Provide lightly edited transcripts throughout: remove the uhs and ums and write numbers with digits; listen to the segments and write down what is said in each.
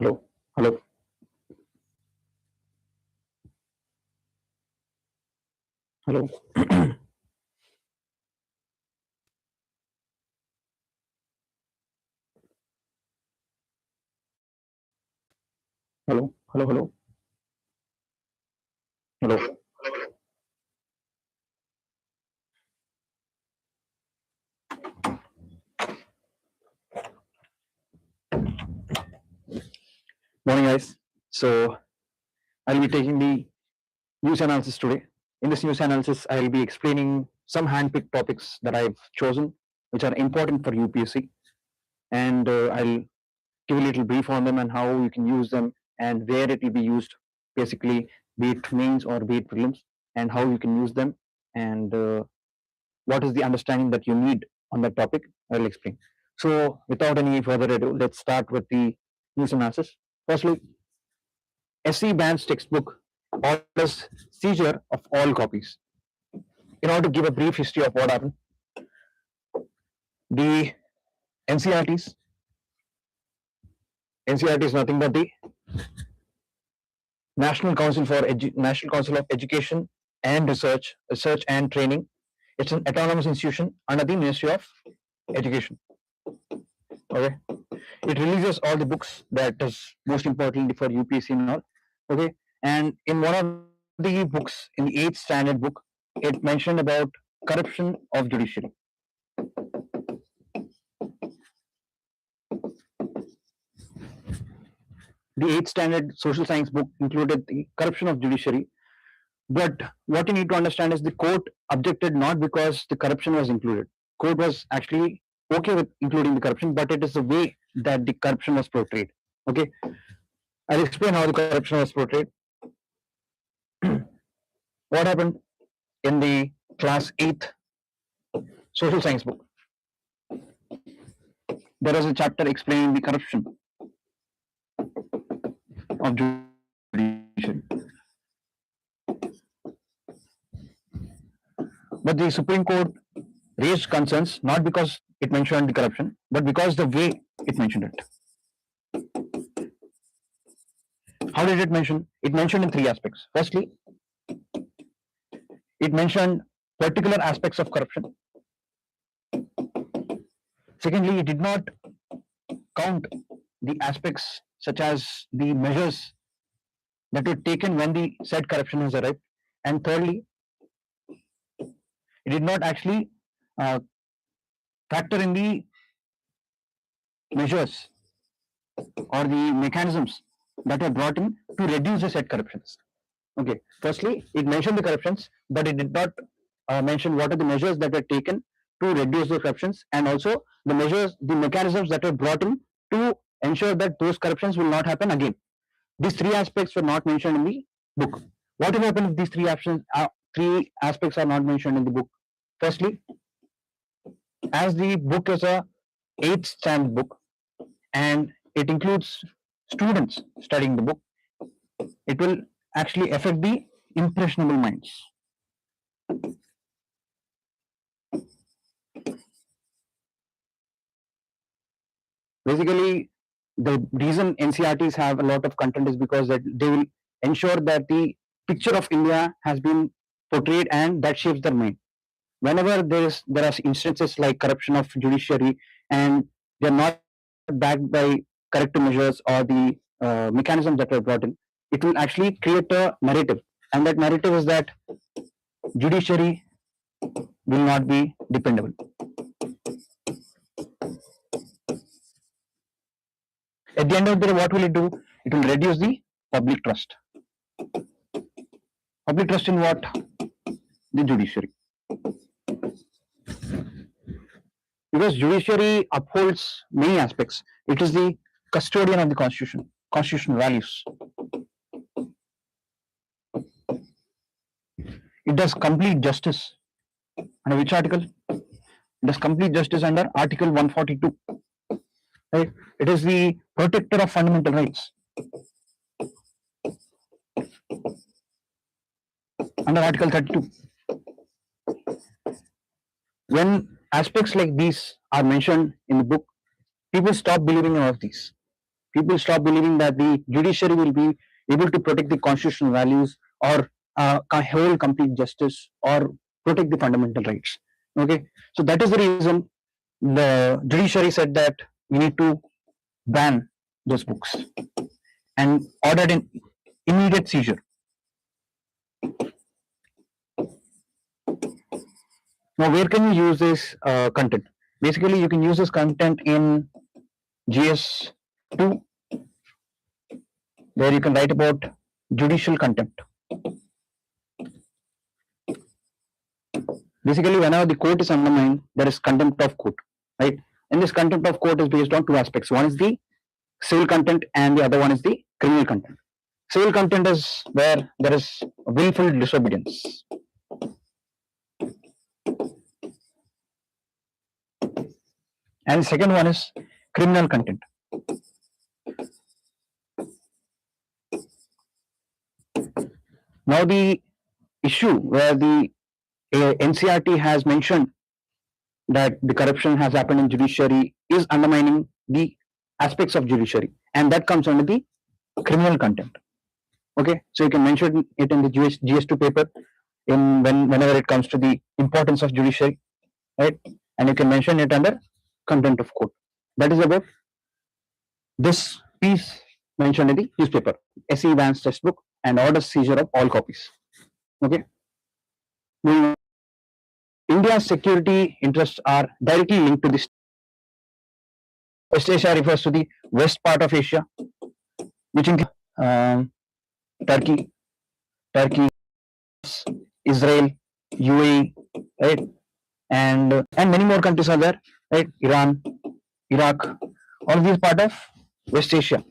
Hello, hello, hello, hello, hello, hello, hello. Morning, guys. So I'll be taking the news analysis today. In this news analysis, I'll be explaining some handpicked topics that I've chosen, which are important for UPSC, and I'll give a little brief on them and how you can use them and where it will be used, basically, be it mains or be it prelims, and how you can use them and what is the understanding that you need on that topic. I'll explain. So, without any further ado, let's start with the news analysis. Firstly, SC bans textbook orders seizure of all copies. In order to give a brief history of what happened, the NCRTs, NCRT is nothing but the National Council of Education and Research and Training. It's an autonomous institution under the Ministry of Education. Okay, it releases all the books that is most importantly for UPSC and all. Okay, and in one of the books, in the 8th standard book, it mentioned about corruption of judiciary. The 8th standard social science book included the corruption of judiciary. But what you need to understand is the court objected not because the corruption was included. Court was actually okay with including the corruption, but it is the way that the corruption was portrayed. Okay, I'll explain how the corruption was portrayed. What happened in the class 8th social science book? There was a chapter explaining the corruption of judiciary. But the Supreme Court raised concerns not because it mentioned the corruption, but because the way it mentioned it. How did it mention? It mentioned in 3 aspects. Firstly, it mentioned particular aspects of corruption. Secondly, it did not count the aspects such as the measures that were taken when the said corruption has arrived. And thirdly, it did not actually factor in the measures or the mechanisms that were brought in to reduce the said corruptions. Okay, firstly, it mentioned the corruptions, but it did not mention what are the measures that were taken to reduce the corruptions, and also the measures, the mechanisms that were brought in to ensure that those corruptions will not happen again. These 3 aspects were not mentioned in the book. What will happen if these 3 aspects are not mentioned in the book? Firstly, as the book is a 8th standard book and it includes students studying the book, it will actually affect the impressionable minds. Basically, the reason NCRTs have a lot of content is because that they will ensure that the picture of India has been portrayed and that shapes their mind. Whenever there are instances like corruption of judiciary and they are not backed by corrective measures or the mechanisms that were brought in, it will actually create a narrative, and that narrative is that judiciary will not be dependable. At the end of the day, what will it do? It will reduce the public trust. Public trust in what? The judiciary. Because judiciary upholds many aspects. It is the custodian of the constitution, constitutional values. It does complete justice. Under which article? It does complete justice under Article 142. Right? It is the protector of fundamental rights. Under Article 32. When aspects like these are mentioned in the book, people stop believing in all of these. People stop believing that the judiciary will be able to protect the constitutional values or hold complete justice or protect the fundamental rights. Okay, so that is the reason the judiciary said that we need to ban those books and ordered an immediate seizure. Now, where can you use this content? Basically, you can use this content in GS2, where you can write about judicial contempt. Basically, whenever the court is undermined, there is contempt of court, right? And this contempt of court is based on two aspects. One is the civil contempt, and the other one is the criminal contempt. Civil contempt is where there is willful disobedience. And the second one is criminal contempt. Now, the issue where the NCRT has mentioned that the corruption has happened in judiciary is undermining the aspects of judiciary, and that comes under the criminal contempt. Okay, so you can mention it in the GS2 paper whenever it comes to the importance of judiciary, right? And you can mention it under contempt of court. That is about this piece mentioned in the newspaper. SE bans textbook and orders seizure of all copies. Okay. India's security interests are directly linked to this. West Asia refers to the west part of Asia, which includes Turkey, Israel, UAE, right, and many more countries are there, right? Iran, Iraq, all of these part of West Asia.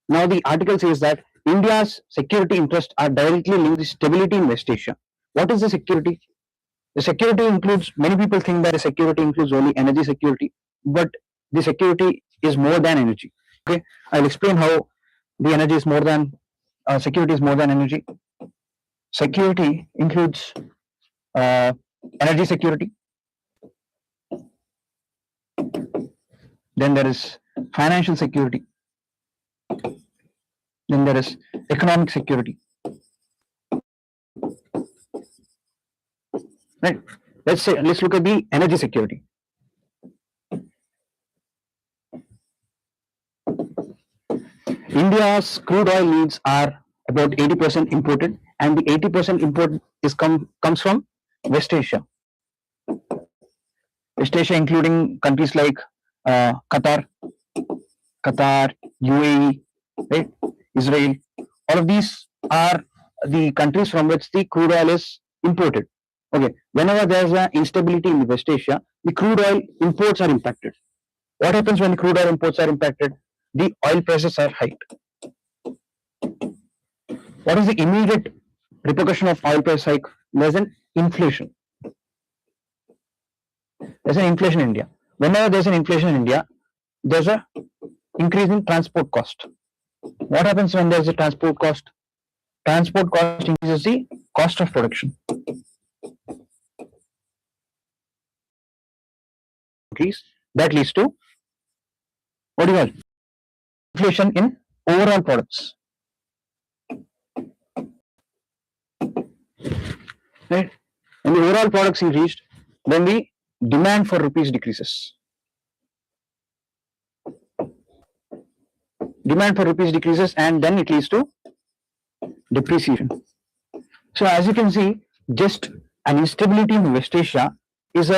Now, the article says that India's security interests are directly linked to stability in West Asia. What is the security? The security includes, many people think that the security includes only energy security, but the security is more than energy. Okay, I'll explain how the energy is more than security is more than energy. Security includes energy security. Then there is financial security. Then there is economic security. Right. Let's look at the energy security. India's crude oil needs are about 80% imported, and the 80% import comes from West Asia. West Asia, including countries like Qatar, UAE, right, Israel. All of these are the countries from which the crude oil is imported. Okay, whenever there is an instability in the West Asia, the crude oil imports are impacted. What happens when the crude oil imports are impacted? The oil prices are hiked. What is the immediate repercussion of oil price hike? There's an inflation. There's an inflation in India. Whenever there's an inflation in India, there's an increase in transport cost. What happens when there's a transport cost? Transport cost increases the cost of production. That leads to what do you call inflation in overall products. Right? When the overall products increased, then the demand for rupees decreases. Demand for rupees decreases, and then it leads to depreciation. So as you can see, just an instability in West Asia is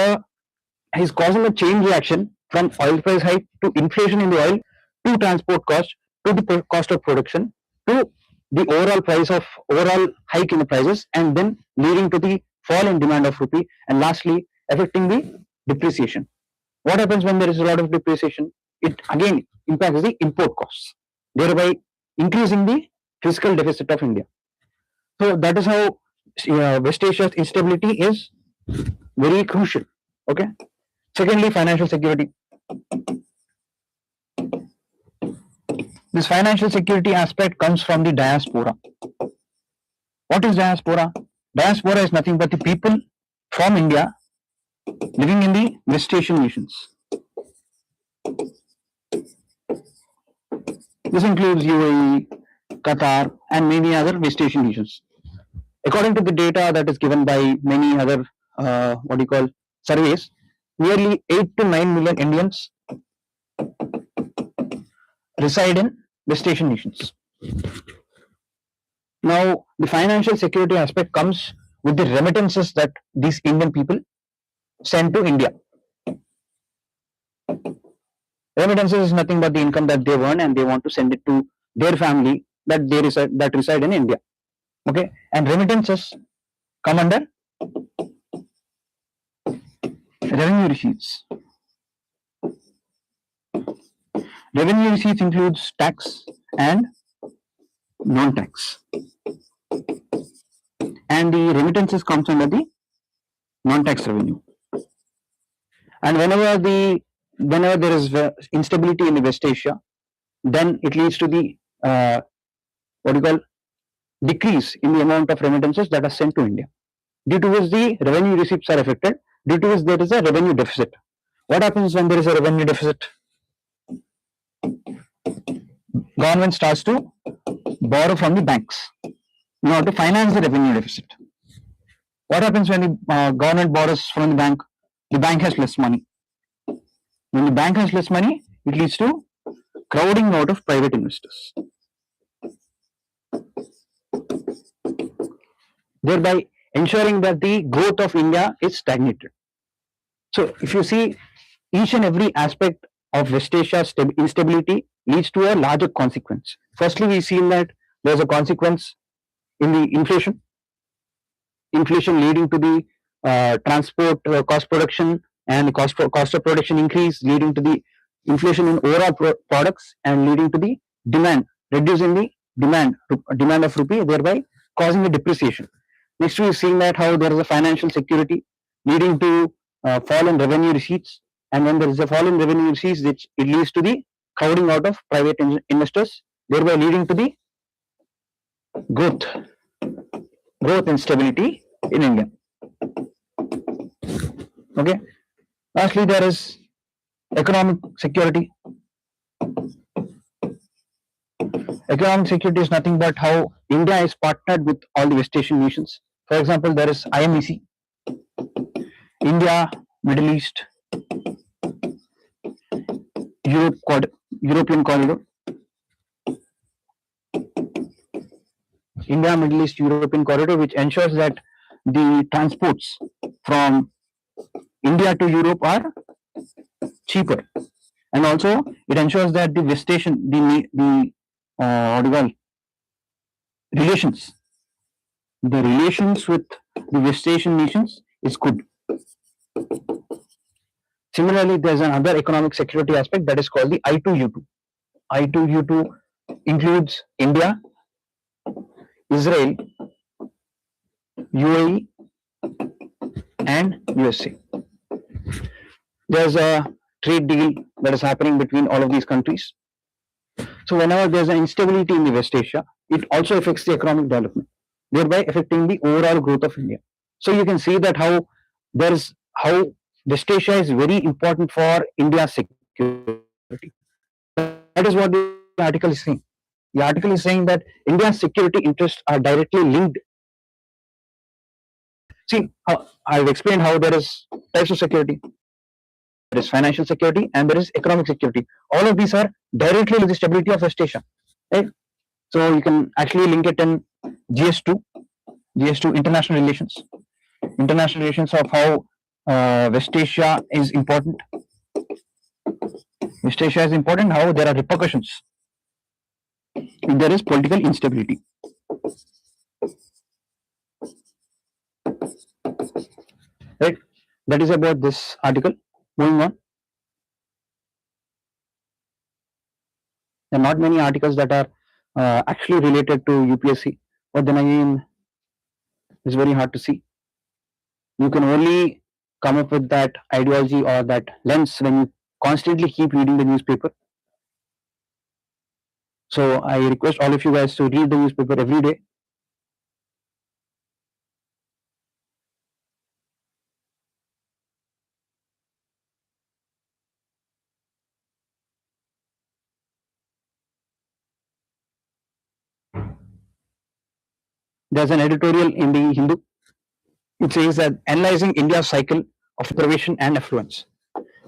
causing a chain reaction from oil price hike to inflation in the oil to transport cost to the cost of production to the overall hike in the prices, and then leading to the fall in demand of rupee, and lastly affecting the depreciation. What happens when there is a lot of depreciation? It again impacts the import costs, thereby increasing the fiscal deficit of India. So that is how West Asia's instability is very crucial. Okay. Secondly, financial security. This financial security aspect comes from the diaspora. What is diaspora? Diaspora is nothing but the people from India living in the West Asian nations. This includes UAE, Qatar, and many other West Asian nations. According to the data that is given by many other what do you call surveys, nearly 8 to 9 million Indians reside in West Asian nations. Now, the financial security aspect comes with the remittances that these Indian people send to India. Remittances is nothing but the income that they earn and they want to send it to their family that reside in India. Okay, and remittances come under revenue receipts. Revenue receipts includes tax and non-tax, and the remittances comes under the non-tax revenue. And whenever there is instability in the West Asia, then it leads to the what do you call decrease in the amount of remittances that are sent to India, due to which the revenue receipts are affected, due to which there is a revenue deficit. What happens when there is a revenue deficit? Government starts to borrow from the banks in order to finance the revenue deficit. What happens when the government borrows from the bank? The bank has less money. When the bank has less money, it leads to crowding out of private investors, thereby ensuring that the growth of India is stagnated. So, if you see, each and every aspect of West Asia instability leads to a larger consequence. Firstly, we've seen that there's a consequence in the inflation leading to the transport cost production and the cost of production increase, leading to the inflation in overall products and leading to the demand, reducing the demand of rupee, thereby causing a depreciation. Next, we've seen that how there is a financial security leading to fall in revenue receipts, and when there is a fall in revenue receipts, it leads to the crowding out of private investors, thereby leading to the growth and stability in India. Okay. Lastly, there is economic security. Economic security is nothing but how India is partnered with all the West Asian nations. For example, there is IMEC, India, Middle East, European Corridor, India, Middle East, European Corridor, which ensures that the transports from India to Europe are cheaper, and also it ensures that the West Asian, the what do you call relations, the relations with the West Asian nations is good. Similarly, there's another economic security aspect that is called the I2U2. I2U2 includes India, Israel, UAE, and USA. There's a trade deal that is happening between all of these countries. So whenever there's an instability in the West Asia, it also affects the economic development, thereby affecting the overall growth of India. So you can see that how West Asia is very important for India's security. That is what the article is saying. The article is saying that India's security interests are directly linked. See, I've explained how there is types of security. There is financial security and there is economic security. All of these are directly linked to the stability of West Asia. Right? So you can actually link it in GS2, international relations. International relations of how West Asia is important. West Asia is important, how there are repercussions if there is political instability. Right? That is about this article. Moving on. There are not many articles that are actually related to UPSC, but then again, it's very hard to see. You can only come up with that ideology or that lens when you constantly keep reading the newspaper. So I request all of you guys to read the newspaper every day. there's an editorial in the Hindu. It says that analyzing India's cycle of deprivation and affluence.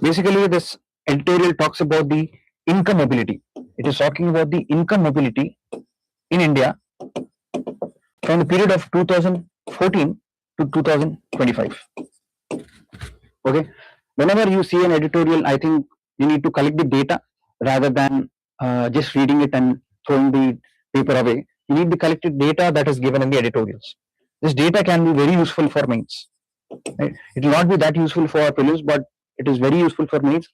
Basically, this editorial talks about the income mobility. It is talking about the income mobility in India from the period of 2014 to 2025. Okay, whenever you see an editorial, I think you need to collect the data rather than just reading it and throwing the paper away. You need the collected data that is given in the editorials. This data can be very useful for mains. Right? It will not be that useful for prelims, but it is very useful for mains,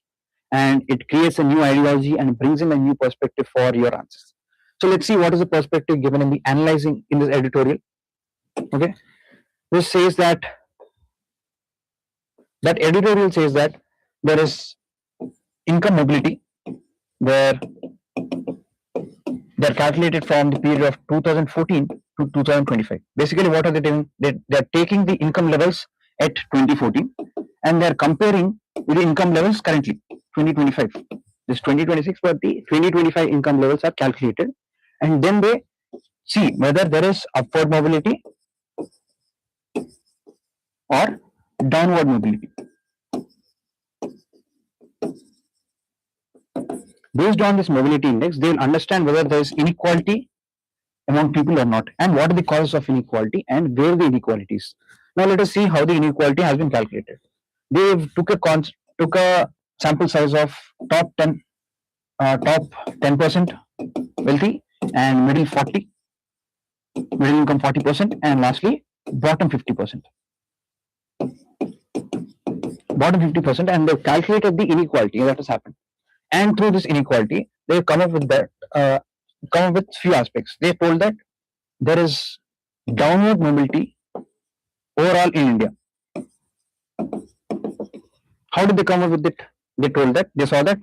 and it creates a new ideology and brings in a new perspective for your answers. So let's see what is the perspective given in the analyzing in this editorial. Okay, this says that editorial says that there is income mobility where they are calculated from the period of 2014 to 2025. Basically, what are they doing? They are taking the income levels at 2014 and they are comparing with the income levels currently 2025. This 2026, but the 2025 income levels are calculated, and then they see whether there is upward mobility or downward mobility. Based on this mobility index, they will understand whether there is inequality among people or not, and what are the causes of inequality and where the inequality is. Now let us see how the inequality has been calculated. They took a sample size of top 10% wealthy and middle 40, middle income 40%, and lastly bottom 50%. Bottom 50%, and they calculated the inequality that has happened. And through this inequality, they come up with few aspects. They told that there is downward mobility overall in India. How did they come up with it? They told that they saw that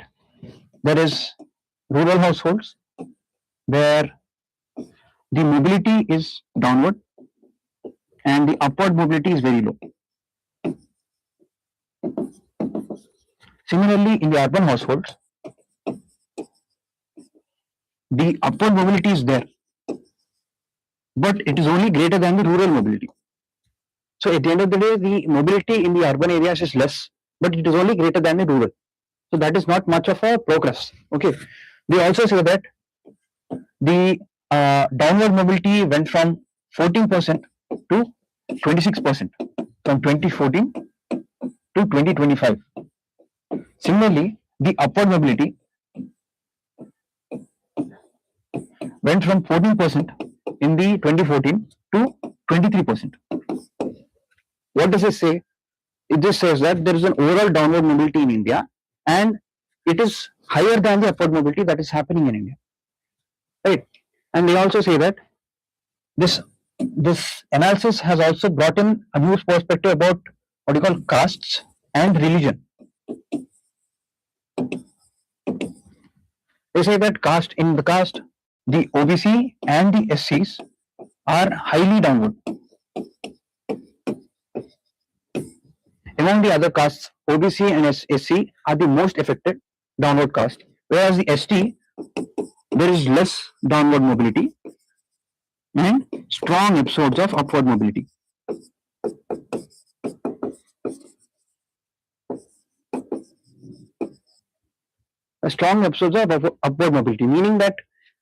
there is rural households where the mobility is downward and the upward mobility is very low. Similarly, in the urban households, the upward mobility is there, but it is only greater than the rural mobility. So at the end of the day, the mobility in the urban areas is less, but it is only greater than the rural. So that is not much of a progress. Okay. They also say that the downward mobility went from 14% to 26% from 2014 to 2025. Similarly, the upward mobility went from 14% in the 2014 to 23%. What does it say? It just says that there is an overall downward mobility in India, and it is higher than the upward mobility that is happening in India. Right? And they also say that this analysis has also brought in a new perspective about what you call castes and religion. They say that the OBC and the SCs are highly downward. Among the other castes, OBC and SC are the most affected downward caste, whereas the ST, there is less downward mobility and strong episodes of upward mobility. Strong episodes of upward mobility, meaning that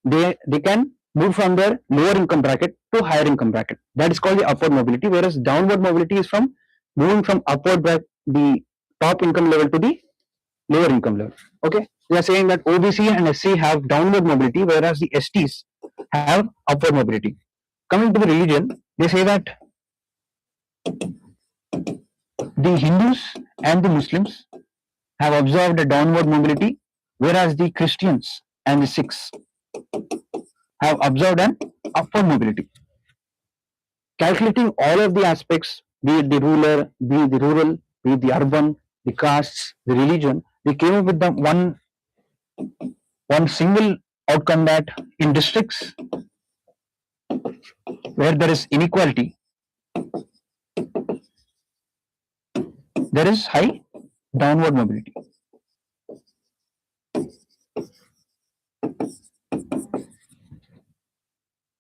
they can move from their lower income bracket to higher income bracket. That is called the upward mobility, whereas downward mobility is from moving from upward bracket, the top income level, to the lower income level. Okay, they are saying that OBC and SC have downward mobility, whereas the STs have upward mobility. Coming to the religion, they say that the Hindus and the Muslims have observed a downward mobility, whereas the Christians and the Sikhs have observed an upward mobility. Calculating all of the aspects, be it the rural, be it the urban, the castes, the religion, they came up with the one single outcome that in districts where there is inequality, there is high downward mobility.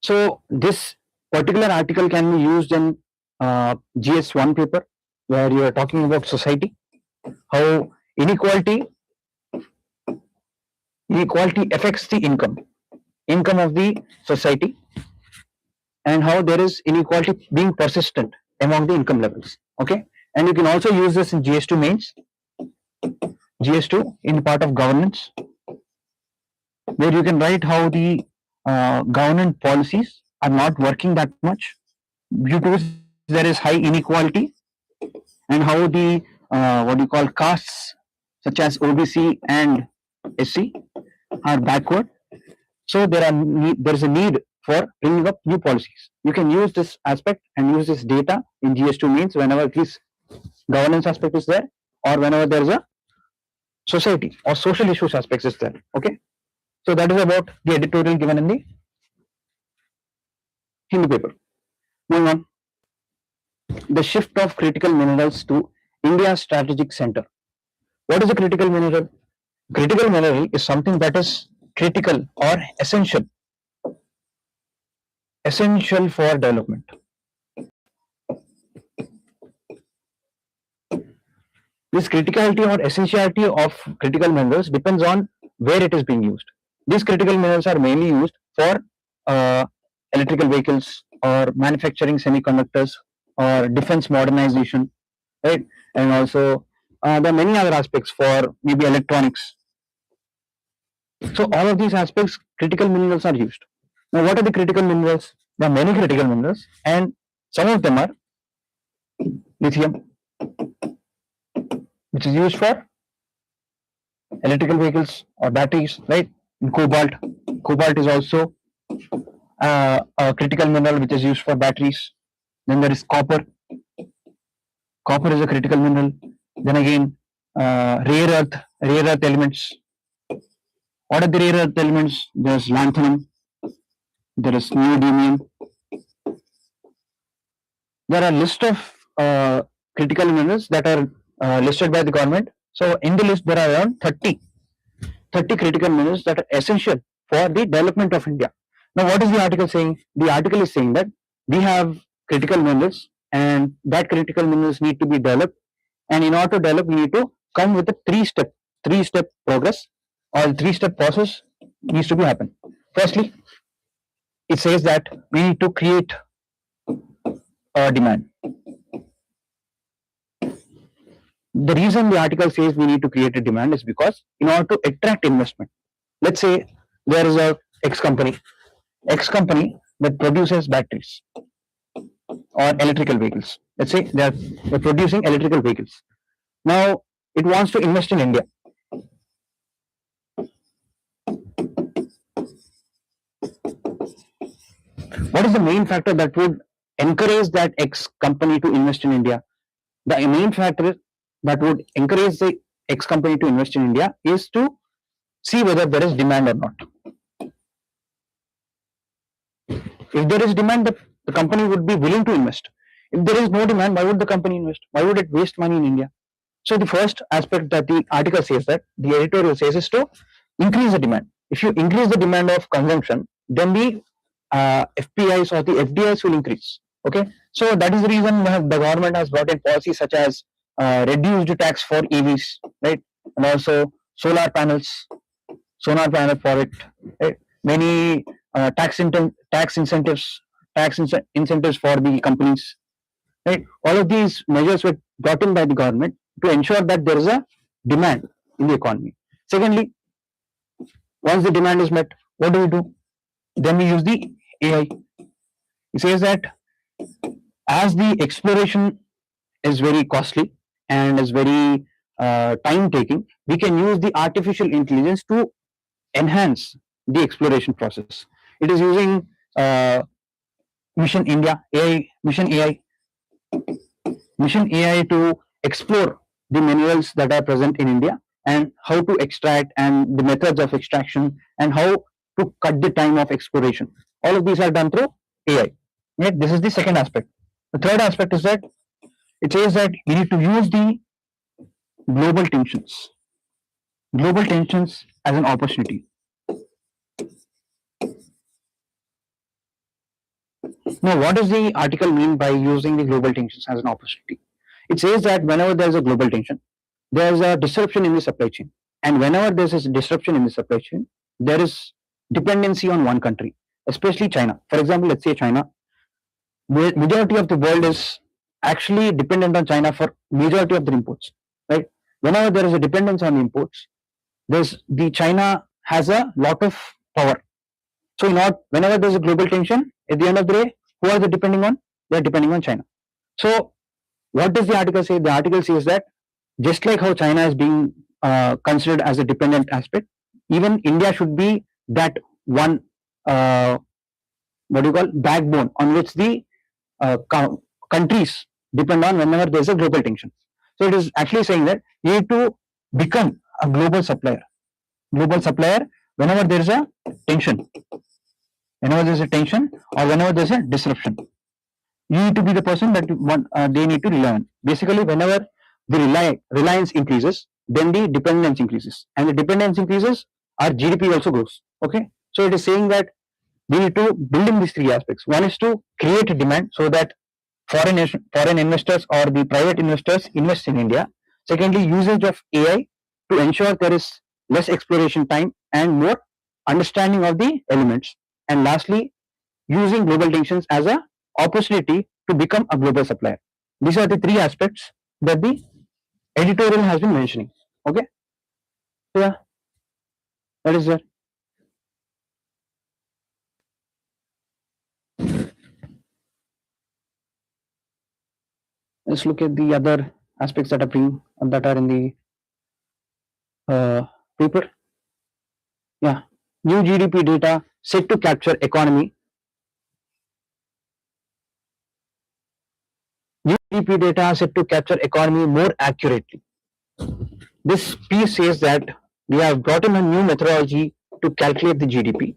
So this particular article can be used in GS1 paper, where you are talking about society, how inequality affects the income of the society, and how there is inequality being persistent among the income levels. Okay, and you can also use this in GS2 mains, GS2 in part of governance, where you can write how the government policies are not working that much, due to which there is high inequality, and how the what do you call castes such as OBC and SC are backward. So there is a need for bringing up new policies. You can use this aspect and use this data in GS2 means whenever this governance aspect is there, or whenever there is a society or social issues aspects is there. Okay, so that is about the editorial given in the Hindi paper. Moving on, the shift of critical minerals to India's strategic center. What is a critical mineral? Critical mineral is something that is critical or essential for development. This criticality or essentiality of critical minerals depends on where it is being used. These critical minerals are mainly used for electrical vehicles or manufacturing semiconductors or defense modernization, right? And also there are many other aspects for maybe electronics. So all of these aspects, critical minerals are used. Now, what are the critical minerals? There are many critical minerals, and some of them are lithium, which is used for electrical vehicles or batteries, right? And cobalt is also a critical mineral which is used for batteries. Then there is copper. Copper is a critical mineral. Then again, rare earth elements. What are the rare earth elements? There's lanthanum. There is neodymium. There are a list of critical minerals that are listed by the government. So in the list there are around 30 critical minerals that are essential for the development of India. Now, what is the article saying? The article is saying that we have critical minerals, and that critical minerals need to be developed, and in order to develop, we need to come with a three-step progress, or three-step process needs to be happen. Firstly, it says that we need to create a demand. The reason the article says we need to create a demand is because in order to attract investment, let's say there is a X company that produces batteries or electrical vehicles. Let's say they're producing electrical vehicles. Now it wants to invest in India. What is the main factor that would encourage that X company to invest in India? The main factor that would encourage the X company to invest in India is to see whether there is demand or not. If there is demand, the company would be willing to invest. If there is no demand, why would the company invest? Why would it waste money in India? So the first aspect that the article says, that the editorial says, is to increase the demand. If you increase the demand of consumption, then the FPIs or the FDIs will increase. Okay, so that is the reason the government has brought in policies such as reduced tax for EVs, right, and also solar panels for it, right? Many tax incentives for the companies, right? All of these measures were brought in by the government to ensure that there is a demand in the economy. Secondly, once the demand is met, what do? Then we use the AI. It says that as the exploration is very costly and is very time taking, we can use the artificial intelligence to enhance the exploration process. It is using Mission AI to explore the minerals that are present in India, and how to extract, and the methods of extraction, and how to cut the time of exploration. All of these are done through AI. Right? This is the second aspect. The third aspect is that it says that we need to use the global tensions as an opportunity. Now, what does the article mean by using the global tensions as an opportunity? It says that whenever there is a global tension, there is a disruption in the supply chain. And whenever there is a disruption in the supply chain, there is dependency on one country, especially China. For example, let's say China, majority of the world is actually dependent on China for majority of the imports, right? Whenever there is a dependence on imports, the China has a lot of power. So whenever there's a global tension, at the end of the day, who are they depending on? They're depending on China. So what does the article say? The article says that just like how China is being considered as a dependent aspect, even India should be that one backbone on which the countries depend on whenever there is a global tension. So it is actually saying that you need to become a global supplier. Global supplier whenever there is a tension, or whenever there is a disruption. You need to be the person that they need to rely on. Basically, whenever the reliance increases, then the dependence increases, and the dependence increases, our GDP also grows. Okay, so it is saying that we need to build in these three aspects. One is to create a demand so that foreign investors or the private investors invest in India. Secondly, usage of AI to ensure there is less exploration time and more understanding of the elements. And lastly, using global tensions as a opportunity to become a global supplier. These are the three aspects that the editorial has been mentioning. Okay, so yeah, that is there. Let's look at the other aspects that are in the paper. Yeah, new GDP data set to capture economy. New GDP data set to capture economy more accurately. This piece says that we have brought in a new methodology to calculate the GDP,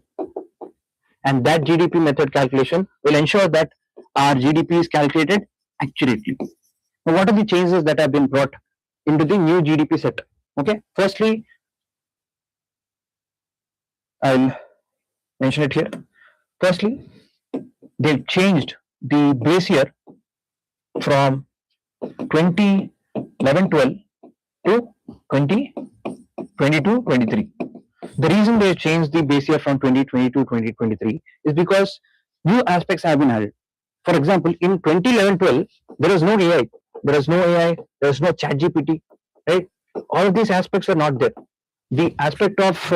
and that GDP method calculation will ensure that our GDP is calculated accurately. Now, what are the changes that have been brought into the new GDP set? Okay, firstly, I'll mention it here. Firstly, they've changed the base year from 2011-12 to 2022-23. The reason they changed the base year from 2020 to 2023 is because new aspects have been added. For example, in 2011-12, there was no AI, there was no chat GPT, right? All of these aspects were not there. The aspect of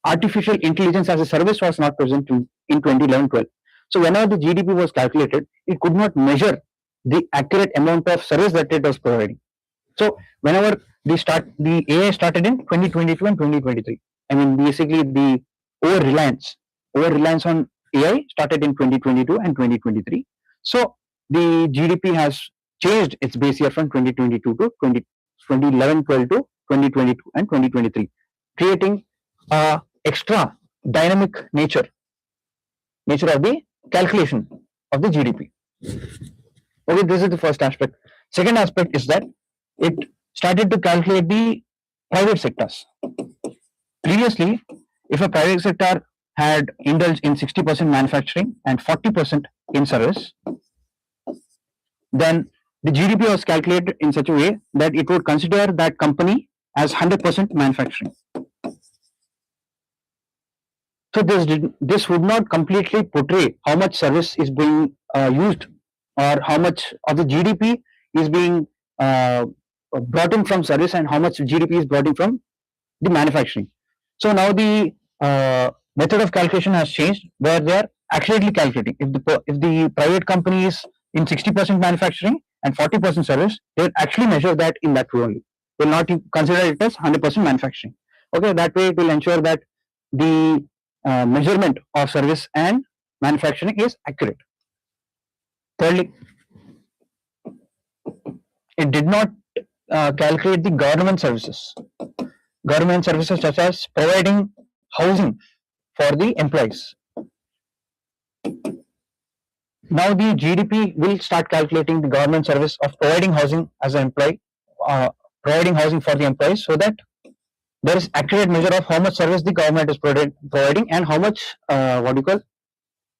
artificial intelligence as a service was not present in 2011-12. So whenever the GDP was calculated, it could not measure the accurate amount of service that it was providing. So whenever the AI started in 2022 and 2023. I mean, basically the over reliance on AI started in 2022 and 2023. So the GDP has changed its base year from 2022 to 2011-12 to 2022 and 2023, creating a extra dynamic nature of the calculation of the GDP. Okay, this is the first aspect. Second aspect is that it started to calculate the private sectors. Previously, if a private sector had indulged in 60% manufacturing and 40% in service, then the GDP was calculated in such a way that it would consider that company as 100% manufacturing. So this would not completely portray how much service is being used or how much of the GDP is being brought in from service and how much GDP is brought in from the manufacturing. So now the method of calculation has changed, where they are accurately calculating. If the private company is in 60% manufacturing and 40% service, they will actually measure that in that way only. They will not consider it as 100% manufacturing. Okay, that way it will ensure that the measurement of service and manufacturing is accurate. Thirdly, it did not calculate the government services such as providing housing for the employees. Now the GDP will start calculating the government service of providing housing as an employee, providing housing for the employees, so that there is accurate measure of how much service the government is providing and how much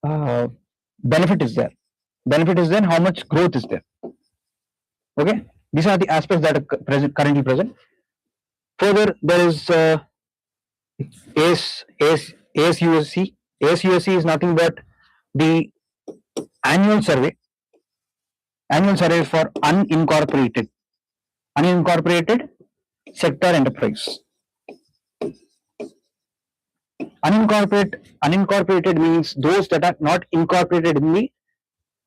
benefit is there. Benefit is there, how much growth is there. Okay, these are the aspects that are currently present. Further, there is ASUSC. ASUSC is nothing but the annual survey for unincorporated sector enterprise. Unincorporated means those that are not incorporated in the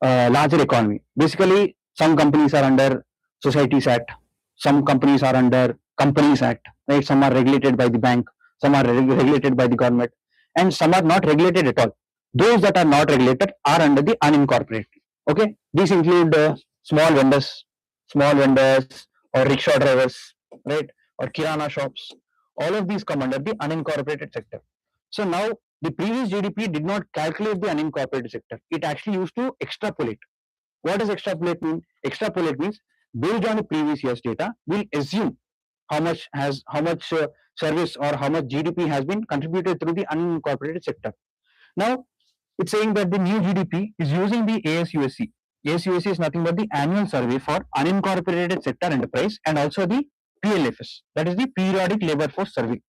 larger economy. Basically, some companies are under Societies Act, some companies are under Companies Act, right? Some are regulated by the bank, some are regulated by the government, and some are not regulated at all. Those that are not regulated are under the unincorporated. Okay, these include small vendors or rickshaw drivers, right, or kirana shops. All of these come under the unincorporated sector. So now the previous GDP did not calculate the unincorporated sector. It actually used to extrapolate. What does extrapolate mean? Extrapolate means based on the previous year's data, we'll assume how much service or how much GDP has been contributed through the unincorporated sector. Now it's saying that the new GDP is using the ASUSC. ASUSC is nothing but the annual survey for unincorporated sector enterprise and also the PLFS, that is the periodic labor force survey.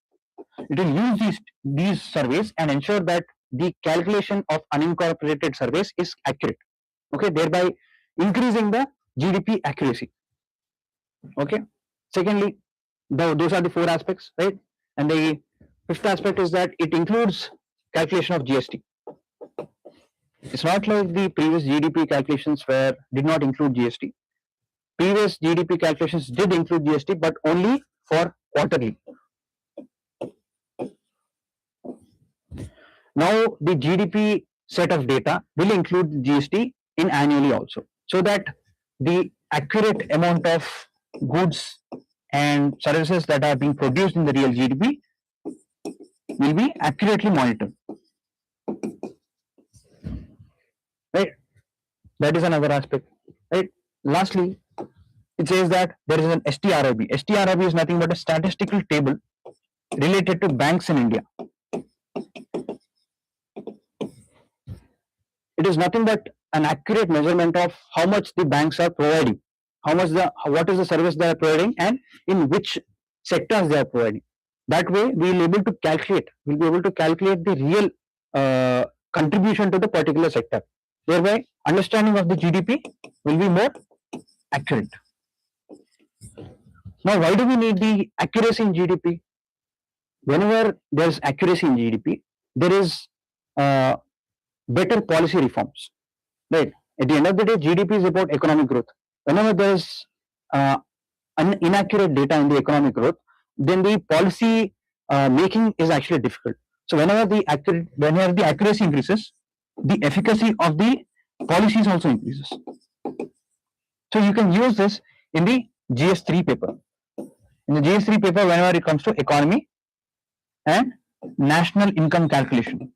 It will use these surveys and ensure that the calculation of unincorporated surveys is accurate. Okay, thereby increasing the GDP accuracy. Okay. Secondly, those are the four aspects, right? And the fifth aspect is that it includes calculation of GST. It's not like the previous GDP calculations did not include GST. Previous GDP calculations did include GST, but only for quarterly. Now the GDP set of data will include GST in annually also, so that the accurate amount of goods and services that are being produced in the real GDP will be accurately monitored. Right? That is another aspect. Right? Lastly, it says that there is an STRIB. STRIB is nothing but a statistical table related to banks in India. It is nothing but an accurate measurement of how much the banks are providing, what is the service they are providing, and in which sectors they are providing. That way, we will be able to calculate the real contribution to the particular sector. Thereby, understanding of the GDP will be more accurate. Now, why do we need the accuracy in GDP? Whenever there is accuracy in GDP, there is better policy reforms, right? At the end of the day, GDP is about economic growth. Whenever there is inaccurate data in the economic growth, then the policy making is actually difficult. So whenever the accuracy increases, the efficacy of the policies also increases. So you can use this in the GS3 paper. In the GS3 paper, whenever it comes to economy and national income calculation.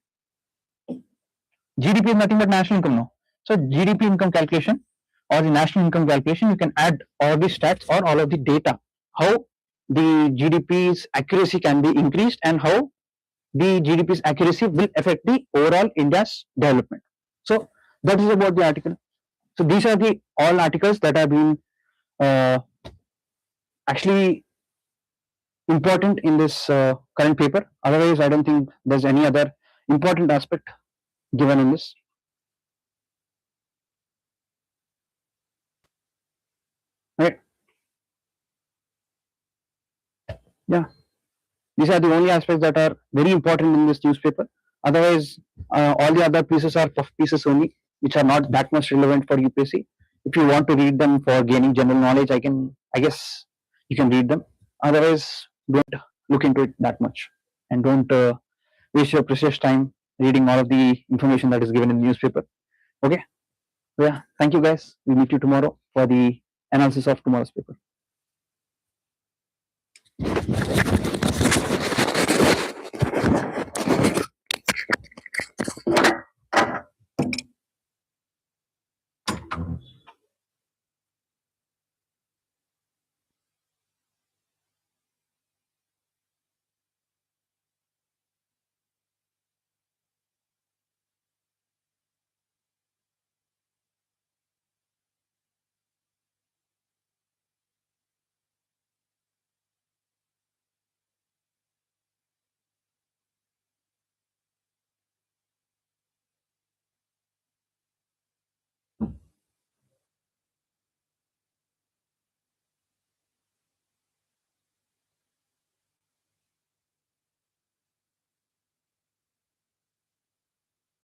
GDP is nothing but national income now. So GDP income calculation or the national income calculation, you can add all the stats or all of the data, how the GDP's accuracy can be increased and how the GDP's accuracy will affect the overall India's development. So that is about the article. So these are the all articles that have been actually important in this current paper. Otherwise, I don't think there's any other important aspect given in this. Right. Yeah. These are the only aspects that are very important in this newspaper. Otherwise, all the other pieces are puff pieces only, which are not that much relevant for UPSC. If you want to read them for gaining general knowledge, I guess you can read them. Otherwise, don't look into it that much and don't waste your precious time reading all of the information that is given in the newspaper. Okay. So yeah, thank you guys. We'll meet you tomorrow for the analysis of tomorrow's paper.